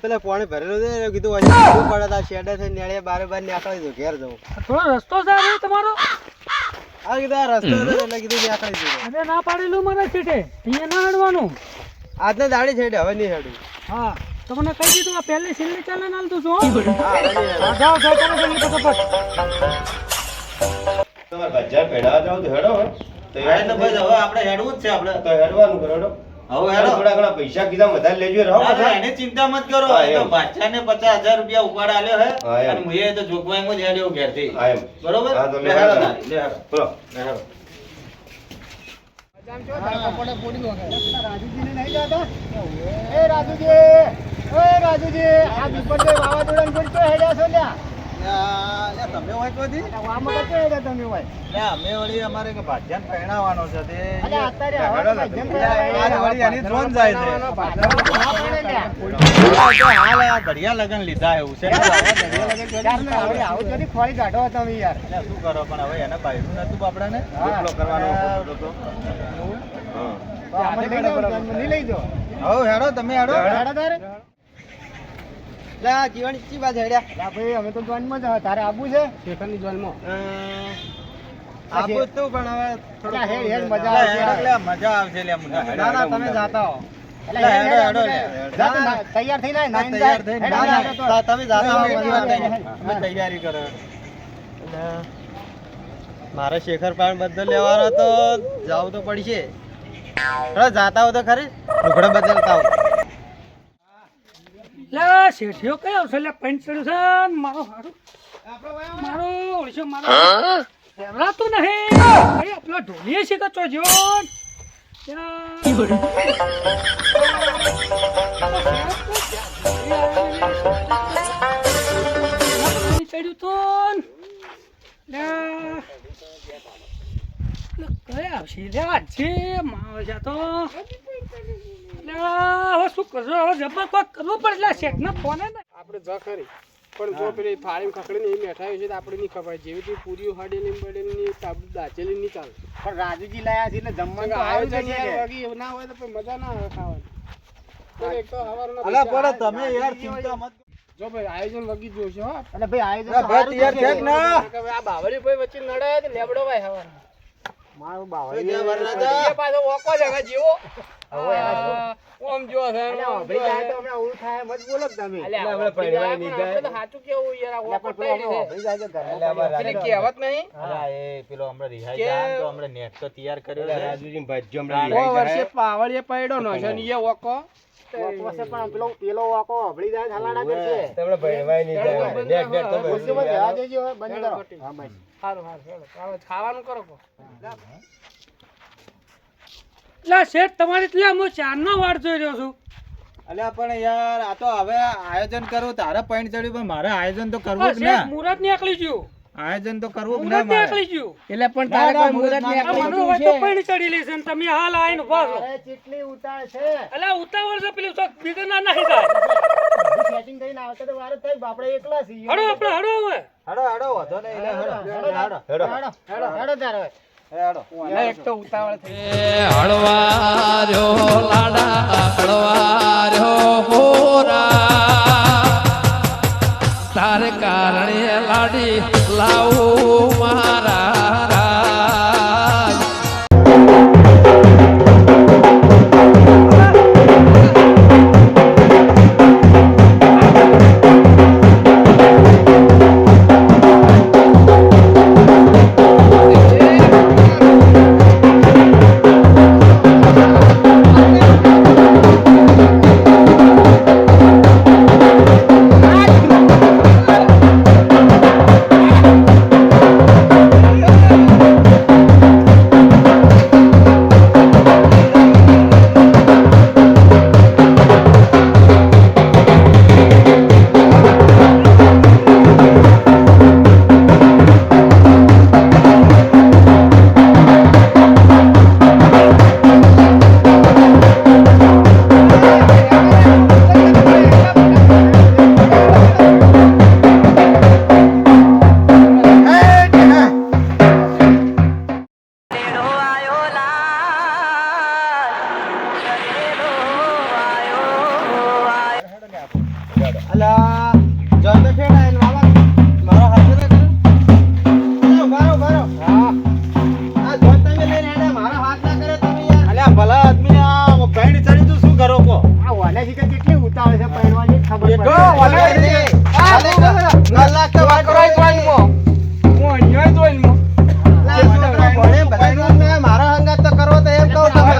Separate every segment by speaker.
Speaker 1: પેલા પાણી ભરેલું છે કીધું હજી પડે તા શેડે થઈને નેળે બારે બાર નીકળી દઉં ઘેર જવું.
Speaker 2: થોડો રસ્તો સારો તમારો.
Speaker 1: આ કીધું આ રસ્તો હતો એટલે કીધું નીકળી દઉં.
Speaker 2: અરે ના પાડેલું મને છેટે અહીંયા ના હડવાનું.
Speaker 1: આજને દાડી છેડે હવે નહીં હેડું.
Speaker 2: હા તમને કહી દીધું આ પહેલે સિલ્લી ચાલે ના તું છું.
Speaker 1: જાઓ
Speaker 2: જાઓ તમે જલ્દી ફટાફટ.
Speaker 3: તમારે બજાર પેડા જાવ તો હેડો તૈયાર તો બસ હવે આપણે હેડવું જ છે આપણે તો હેડવાનું કરો હેડો હવે હેડો થોડા ઘણા પૈસા કીધા વધારે લેજો રહો એને ચિંતા મત કરો એ તો બાદશાહને 50,000 રૂપિયા ઉપાડ આલ્યો હે અને મુએ તો જોગવાઈમાં જ હેડ્યો ઘેરથી બરોબર હા તો લે હેડો લે હેડો બોલો લે હેડો
Speaker 4: રાજુજીને નહીં જાતા એ રાજુજી આ દીપકભાઈ વાવાઝોડા ને બોલતો હેડ્યા છો લ્યા
Speaker 1: તમે હોય તો દી
Speaker 4: વામો કરતો હેડ્યા તમે હોય
Speaker 1: અમે વળી અમારે કે ભાજ્યાને પહેણાવવાનો છે તે
Speaker 4: અરે અત્યારે હવે
Speaker 1: આજ વળી એની જોન જાય છે હાલ આ ઘડિયા લગન લીધા એવું છે
Speaker 4: આવું તો ખોરી કાઢો તમે યાર
Speaker 1: શું કરો પણ હવે એને બાયરું નતું આપડાને રોટલો કરવાનો
Speaker 4: નહીં લઈ જાઓ
Speaker 1: હવે હેડો તમે હેડો
Speaker 4: હેડો તારે
Speaker 1: લા જીવન ચી વાત હેડ્યા
Speaker 4: લા ભાઈ અમે તો જોનમાં જ તારે આબુ છે શેખરની જોનમાં
Speaker 1: આપો તો પણ હવે થોડો
Speaker 4: હેડ હેડ મજા આવે
Speaker 1: મજા આવશે લે મુન્ના ના ના તમે જાતા હો
Speaker 4: તૈયાર થઈ ના
Speaker 1: તૈયાર થઈ તમે જાતા હો અમે તૈયારી કરો મારે શેખર પાન બદલ લેવાનો તો જાવ તો પડશે જાતા હો તો ખરી લુગડા બદલતા હો
Speaker 2: લે શેઠિયો કયો છે લે પેન્ટ ચડ્યું છે ને મારો હારું મારો ઓળશો મારો રેવરાતું નહીં અરે પેલો ઢોલીએ છે કચો જો ચડ્યું તો લે કયા આવશે લે છે માવ છે તો હવે શું કરજો હવે જબર કોઈ કરવું પડે શેઠના ફોને ને
Speaker 5: આપણે જ ખરી પણ જો પેલી થાળી ખકડીને એ મેઠાઈ છે તો આપણે નહીં ખવાય જેવી તે પૂરીઓ હાડેલી બડેલી દાચેલી નહીં ચાલે
Speaker 4: પણ રાજુજી લાયા છે એટલે જમવાનું
Speaker 5: આયોજન વાગી ના હોય તો પછી મજા ના આવે ખાવાની એક તો હવારના
Speaker 1: અલા પણ તમે યાર ચિંતા મત
Speaker 5: જો ભાઈ આયોજન વગી જોશે હો
Speaker 4: એટલે ભાઈ આયોજન
Speaker 1: ભાઈ તૈયાર છે કે ના
Speaker 5: આ બાવળી ભાઈ વચ્ચે નડાય તો લેબડો ભાઈ હવાના
Speaker 4: મારું બાવળી
Speaker 5: એ પાછો ઓકો છે હવે જીવો
Speaker 4: હવે
Speaker 5: ઓમ જો છે
Speaker 4: ભાઈ જાય તો હમણાં ઓળું થાય મત બોલો તમે
Speaker 5: આપણે પહેરવાની નહીં જાય તો સાચું કેવું યાર આ ઓકો ટાઈડી છે
Speaker 4: ભાઈ જાય તો ઘરમાં
Speaker 5: પેલી કહેવત નહીં
Speaker 1: એ પેલો હમણાં રિહાઈ જાય તો હમણાં નેટ તો તૈયાર કર્યો છે રાજુજી ભાઈ હમણાં
Speaker 5: ઓ વર્ષે પાવળીએ પડ્યો નો છે ને એ ઓકો
Speaker 4: પાસે પણ પેલો વાકો હબળી જાય હલાડા કરશે
Speaker 1: તમને ભણવાય નહીં જાય નેટ નેટ તો
Speaker 4: ખુરશીમાં જવા દેજો હવે બંધ કરો હા બસ
Speaker 5: સારું સારું ખાવાનું કરો કો
Speaker 2: લે શેઠ તમારે એટલે હું ચારનો વાર જોઈ રહ્યો છું
Speaker 1: અલ્યા પણ યાર આ તો હવે આયોજન કરવું તારે પોઈન્ટ ચડ્યું પણ મારે આયોજન તો કરવું જ ને
Speaker 2: શેઠ મુહૂર્ત નીકળી ગયું
Speaker 1: આયોજન તો કરવું જ ને
Speaker 2: મુહૂર્ત
Speaker 1: મારે
Speaker 2: નીકળી ગયું
Speaker 5: એટલે પણ તારે કોઈ મુહૂર્ત
Speaker 2: આ મને હોય તો પૈણી ચડી લેશે ને તમે હાલ આવીને ઉભા છો
Speaker 4: અરે ચીટલી ઉતાળ છે
Speaker 2: અલા ઉતાવળ છે પેલું ચોક બીજું ના નાખી જાય
Speaker 4: સેટિંગ થઈને આવતા તો વાર જ થાય આપણે એકલા છીએ
Speaker 2: હડો આપણે હડો હવે
Speaker 1: હેડો હેડો વધો નહીં લે હેડો
Speaker 4: હેડો હેડો તારે
Speaker 1: હેડો
Speaker 5: એક તો ઉતાવળ થઈ
Speaker 6: હળવાર્યો લાડા હળવાર્યો હોરા તારે કારણે લાડી લાવું મારા રાજ
Speaker 5: બેઠો, ઓલે
Speaker 1: કલાક તો વાત
Speaker 5: કરાય જોઈનમાં. હું અહીંયા જોઈનમાં.
Speaker 1: મારા હંગાત તો કરવો તો એમ કહું તમે.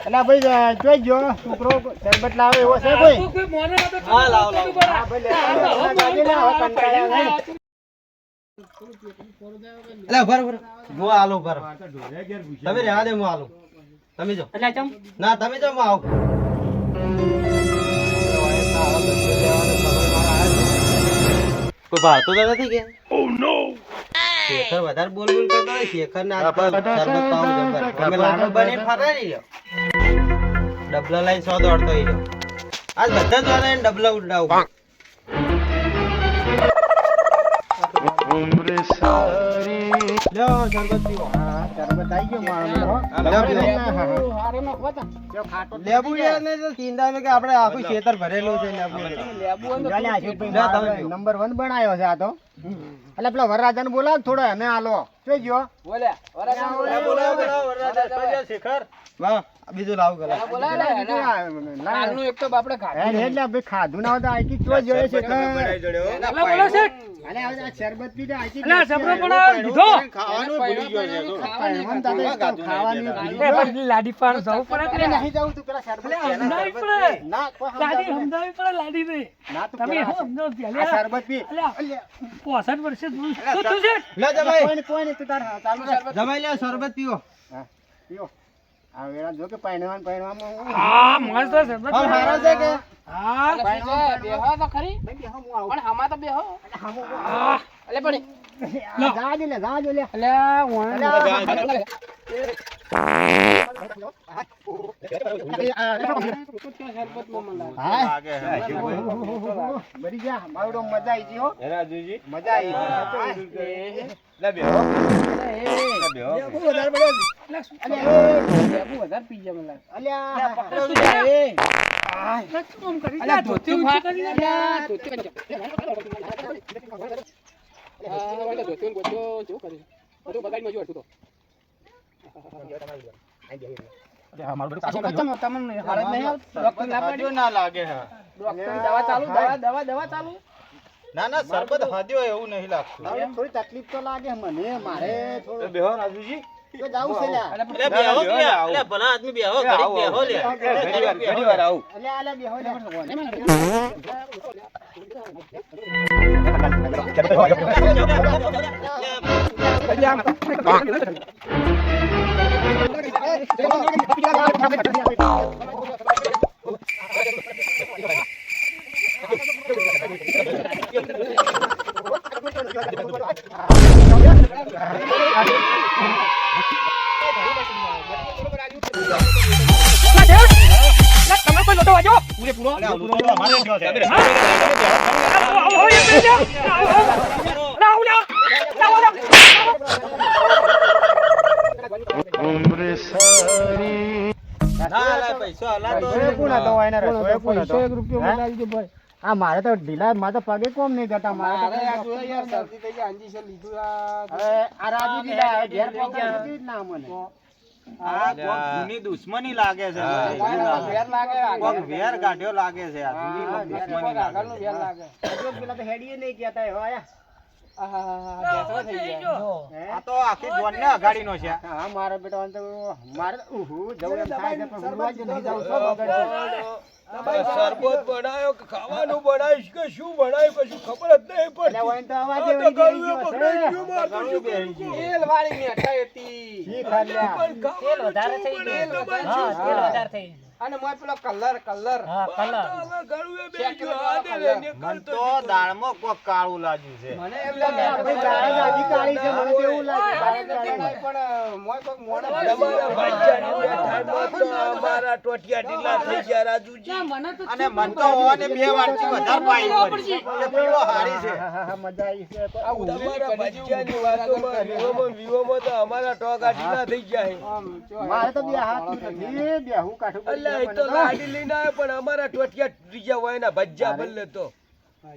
Speaker 4: અલા ભાઈ જોઈ જો છોકરો શરબત લાવે એવો છે કોઈ?
Speaker 2: કોઈ મોને ના તો
Speaker 1: હા, લાવો, લાવો.
Speaker 4: હા, ભલે. કંટાળ્યા નહીં.
Speaker 1: એટલે ઉભા રહો, ઉભા રહો. હું આલું ઉભા રહો. તમે રહેવા દે, હું આલું. તમે જો.
Speaker 2: એટલે ચમ
Speaker 1: ના તમે જો, હું આવું. કોઈ ભાળતું તો નથી કે? શેખર વધારે બોલ બોલ કરતો હોય. શેખર ને આજ તો શરબત પાવું જબર. તમે લાડુ બનીને ફરે નહીં રહ્યો. ડબલો લઈને સો દોડતો ઈ રહ્યો. આજ બધા જ વાળા એને ડબલો ઉડાવું. લ્યો, શરબત પીવો.
Speaker 4: હા, શરબત આવી ગયો મારો.
Speaker 1: લ્યો, પીવો.
Speaker 4: હારો નો ખોતા. જો ખાટો
Speaker 1: લેબુ ને તો ચિંતા કે આપણે આખું ખેતર ભરેલું છે લેબુ.
Speaker 4: જાને આ શેઠભાઈ
Speaker 1: જા, તમે
Speaker 4: મારો
Speaker 1: પીવો.
Speaker 4: નંબર 1 બનાવ્યો છે આ તો. એટલે પેલા વરરાજાને બોલાવ થોડો અને આલો જોઈ ગયો.
Speaker 1: વાહ, બીજું લાવું ગલા.
Speaker 5: કાલનું એક તો બાપડે ખાધું.
Speaker 4: એટલે ભાઈ ખાધું ના હોય તો આઈકી તો જોયે છે
Speaker 2: એટલે બોલો છે
Speaker 4: અને હવે આ શરબત પીધે આઈકી
Speaker 2: એટલે જબરો પણ દીધો
Speaker 4: ખાવાનું ખાવાની
Speaker 2: એ પણ લાડી પાર જવું પડે કે
Speaker 4: અરે નહીં જાઉં તું પેલા શરબત
Speaker 2: સમજાવી પડે
Speaker 4: ના કોઈ
Speaker 2: લાડી
Speaker 4: સમજાવવાનું.
Speaker 2: સમજાવી પડે લાડી ને
Speaker 4: ના તું
Speaker 2: તમે
Speaker 4: પેલા
Speaker 2: હું સમજાવ
Speaker 4: આ
Speaker 2: પહેલા
Speaker 4: શરબત પી.
Speaker 2: અલ્યા 65 વર્ષે શું થયું છે
Speaker 1: લે જમાઈ.
Speaker 4: કોઈ નહીં તું તાર ચાલુ રાખ.
Speaker 1: જમાઈ લે શરબત પીવો.
Speaker 4: હા, પીઓ. આ વેળા જો કે પહેરવામાં
Speaker 2: હા મસ્ત છે
Speaker 1: આમ હારા છે કે?
Speaker 2: હા
Speaker 5: બેહો તો ખરી પણ હમા તો બેહો
Speaker 2: હા
Speaker 5: એટલે પણ
Speaker 4: જાજો લે જાજો લે.
Speaker 5: અલ્યા હું
Speaker 4: હા બરી જા મારો મજા આવી ગઈ હો. મજા આવી ગઈ. વધારે પડ્યો.
Speaker 5: વધારે પી જાય મને
Speaker 4: અલ્યા
Speaker 2: કામ કરી લે ધોતી ઊંચી કરી લે
Speaker 1: ના લાગે હા.
Speaker 5: દવા ચાલુ
Speaker 1: ના ના શરબત હાદ્યો હોય એવું નહીં લાગતું.
Speaker 4: હવે થોડી તકલીફ તો લાગે મને મારે થોડું
Speaker 1: બેહો રાજુજી.
Speaker 4: તો જાવું છે લ્યા.
Speaker 1: બેહો કે લે ભલા આદમી બેહો ઘડીક બેહો લે ઘડી વાર આવું.
Speaker 4: અલ્યા અલ્યા બેહો લે.
Speaker 2: તમે કોઈ લોટો વાજો
Speaker 1: ના લા પૈસો હલા તો
Speaker 4: કોણ હતો એના રસોઈ કોણ હતો?
Speaker 5: ₹100 મને આલજો ભાઈ.
Speaker 4: આ મારે તો ઢીલા મારે તો પગે કોમ નહીં જતા મારે તો
Speaker 5: અરે આ જો યાર શરદી થઈ ગઈ આંજી છે લીધું આ
Speaker 4: હવે આ રાજુજી લાયા, ઘેર પકડી જ ના મને.
Speaker 1: આ કોક જૂની દુશ્મની લાગે છે
Speaker 5: વેર લાગે
Speaker 1: કોક વેર કાઢ્યો લાગે છે આ જૂની કોક દુશ્મની લાગે
Speaker 5: આગળનું વેર લાગે
Speaker 4: જો પેલા તો હેડીએ નહીં કહેતા એવા આયા.
Speaker 5: બેઠો થઈ ગયા
Speaker 4: હે?
Speaker 1: આ તો આખી જોનને અગાડીનો છે
Speaker 4: હા મારા બેટા આમ તો મારે તો જવું એમ થાય છે પણ હુંવા જ નહીં જાઉં છું વગર.
Speaker 3: શરબત બનાયો કે ખાવાનું બનાવીશ કે શું બનાવ્યું કશું ખબર જ નહીં
Speaker 4: એટલે
Speaker 3: પડતી.
Speaker 4: ઓય તો અવાજ
Speaker 3: આ
Speaker 4: એવી
Speaker 3: તો
Speaker 4: બેહી
Speaker 3: ગળું
Speaker 4: ગયો
Speaker 3: પકડાઈ
Speaker 4: છે.
Speaker 3: ગયું, મારે તો શું કરવું?
Speaker 5: તેલ વાળી મેઠાઈ હતી
Speaker 4: શી ખાલ્યા?
Speaker 3: પણ ખાવાનું શું બનાવ્યું તમારે શું કરવું?
Speaker 5: અને મોય પેલો કલર
Speaker 3: મારે તો હવે ગળું એ બેહી ગયું. આ દે લે, ને
Speaker 1: મન
Speaker 3: કરતો
Speaker 1: તો દાળમાં કોક કાળું લાગ્યું છે
Speaker 5: મને એમ
Speaker 4: આપણી દાળ જ આવી કાળી છે, મને તો એવું લાગે. દાળ જ કાળી.
Speaker 5: પણ મોય કોક મોડે
Speaker 3: તમારા ભાઈચાની બેઠાઈમાં તો અમારા ટોટિયા ઢીલા થઈ ગયા રાજુજી.
Speaker 1: અને મન તો ઓને બે વારથી વધારે પાઈ પડી એ પીળો હારી છે
Speaker 4: હા, હા, હા, મજા આવી છે.
Speaker 3: તમારા ભાઈચાની વાતોમાં વિવોમાં તો અમારા ટોકા ઢીલા થઈ ગયા છે.
Speaker 4: મારે તો બે હાથ નથી, બે હું કાઠું પડી
Speaker 3: અલ્યા, એ
Speaker 4: ગયું
Speaker 3: તો
Speaker 4: મને તો.
Speaker 3: ગાડી લઈને આવ્યો પણ અમારા ટોટિયા ત્રીજા હોય ના ભज्जा બદલે તો
Speaker 5: આ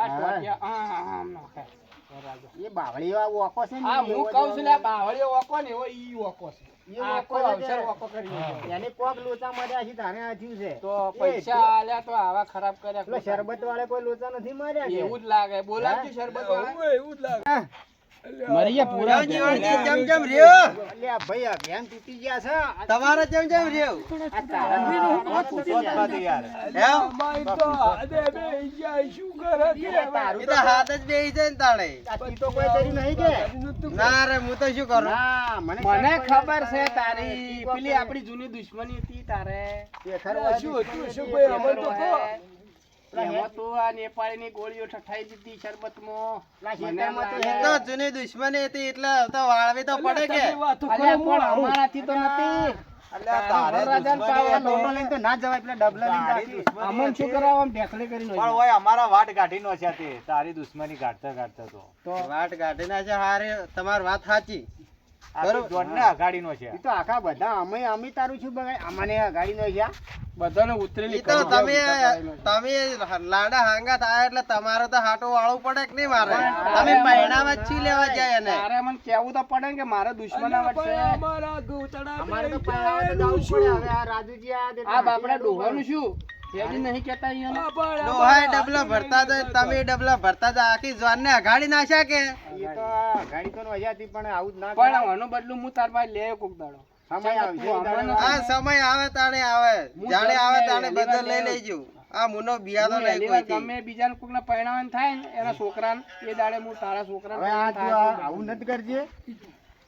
Speaker 5: ટોટિયા આમ નાખે
Speaker 4: એ બાવળીઓ આ ઓકો છે ને,
Speaker 5: આ
Speaker 4: એવો
Speaker 5: હું કહું છું
Speaker 4: જ
Speaker 5: લે બાવળીઓ ઓકો ને એવો ઈ ઓકો છે
Speaker 4: એ
Speaker 5: આ
Speaker 4: ઓકો
Speaker 5: આખો
Speaker 4: છે
Speaker 5: અવસર
Speaker 4: તે.
Speaker 5: ઓકો કરી દીધો.
Speaker 4: એને કોક લોચા માર્યા છે તારે આ થયું છે.
Speaker 5: તો
Speaker 4: એ
Speaker 5: પૈસા આલ્યા તો આવા ખરાબ કર્યા
Speaker 4: પેલો શરબત વાળે કોઈ લોચા નથી માર્યા કે?
Speaker 5: એવું જ લાગે બોલાવજો શરબત વાળા.
Speaker 3: એવું જ લાગે.
Speaker 5: મરીયા પૂરા
Speaker 1: જેમ જેમ રહ્યો
Speaker 4: અલ્યા ભાઈ આ ભેન તૂટી ગયા છે. આ
Speaker 1: તમારે જેમ જેમ રહ્યો
Speaker 4: આ તારા
Speaker 1: પૂછો જ પાછું યાર
Speaker 3: અમારી તો હાથે બેહી જાય, શું કરે કે હવે?
Speaker 4: તારું
Speaker 1: એ તો હાથ જ બેહી જાય ને તાળે
Speaker 4: આ તી તો કોઈ કર્યું નહીં કે?
Speaker 1: ના રે હું તો શું કરું
Speaker 4: ના,
Speaker 5: મને ખબર છે તારી પેલી આપણી જૂની દુશ્મની હતી તારે
Speaker 4: શેખર
Speaker 3: અલ્યા, શું હતું? શું ભાઈ, અમને તો કહો.
Speaker 5: એમાં તો આ નેપાળીની ગોળીઓ ઠઠાઈ દીધી શરબતમાં મને એમ
Speaker 1: એ
Speaker 5: લાગે.
Speaker 1: તો જૂની દુશ્મની હતી એટલે તો વાળવી તો પડે કે
Speaker 3: તમે વાતો કરો,
Speaker 5: અલ્યા,
Speaker 3: હું
Speaker 5: પણ
Speaker 3: આવું.
Speaker 5: અમારાથી તો નથી
Speaker 1: અલ્યા તારે
Speaker 5: રાજાને
Speaker 1: દુશ્મની
Speaker 5: પાવર
Speaker 1: હતી.
Speaker 4: લોટો લઈને તો ના જવાય, પેલા ડબલા લઈને
Speaker 1: તારી
Speaker 4: જાતી.
Speaker 1: દુશ્મની
Speaker 5: અમન શું
Speaker 1: હતી.
Speaker 5: કરાવો આમ ઢેકલે કરીને
Speaker 1: પણ ઓય અમારા વાટ કાઢી નો છે તે તારી દુશ્મની કાઢતા કાઢતા તો
Speaker 5: તો
Speaker 1: વાટ કાઢી ના છે હારે તમારી વાત સાચી બરોબર જોડને અગાડી નો છે
Speaker 4: ઈ તો આખા બધા અમે તારું શું બગાય અમને ગાડી નો ગયા.
Speaker 5: બધાને ઉતરેલી
Speaker 1: ઈ તો તમે લાડા હાંગા થાય એટલે તમારે તો હાટો વાળવું પડે કે નહીં મારે તમે પૈણાવા જ છી લેવા જાય એને
Speaker 5: તારે મને કેવું તો પડે ને કે મારે દુશ્મન આવટ છે
Speaker 3: અમારા ગોતડા
Speaker 4: અમારે તો
Speaker 3: બેહી
Speaker 4: પહેલા
Speaker 3: જાય,
Speaker 4: તો
Speaker 3: એનું
Speaker 4: જવું પડે.
Speaker 3: શું?
Speaker 4: હવે આ રાજુજી આ દેતા
Speaker 5: આ બાપડા
Speaker 4: હાથી
Speaker 5: ડોહાનું શું હેડી નહીં કેતા ઈયોને?
Speaker 1: ડોહાય ડબલા ભરતા જાય તમે ડબલા ભરતા જાય આખી જોનને અગાડી નાખ્યા કે
Speaker 4: ઈ તો ગાડી તો નો હતી પણ આવું જ ના
Speaker 5: પણ
Speaker 4: કરાય.
Speaker 5: આનું બદલું હું તાર પાસે લે કોક દાડો
Speaker 4: સમય આવશે ઈ દાડો.
Speaker 1: આ સમય આવે તાણે આવે જાણે આવે તાણે બધો લઈ લેજો આ મુનો બિયાદો નહીં
Speaker 5: પહેલી વાર
Speaker 1: કોઈ
Speaker 5: ગમે બીજાને કોકને પરણાવવાનું થાય ને એના છોકરાને એ દાડે હું તારા છોકરાને
Speaker 4: હવે આ
Speaker 5: પરણાવવાનું
Speaker 4: જો આવું નથી કરજે.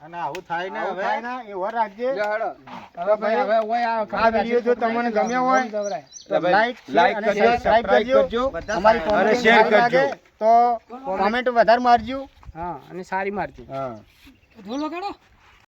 Speaker 1: અને આવું થાય ને
Speaker 4: આવું
Speaker 1: હવે
Speaker 4: થાય ના, એવો રાખજે.
Speaker 5: લે હેડો. હવે ભાઈ હવે ઓય
Speaker 4: આ વિડીયો જો તમને ગમ્યો હોય
Speaker 5: જવરાય.
Speaker 4: તો લાઈક અને સબસ્ક્રાઇબ કરજો. અમારી
Speaker 1: અને
Speaker 4: કોમેન્ટ
Speaker 3: શેર
Speaker 4: સારી
Speaker 3: કરજો.
Speaker 4: લાગે તો કોમેન્ટ વધારે મારજો.
Speaker 5: હા અને સારી મારતી
Speaker 4: હા
Speaker 2: ઢોલો કાઢો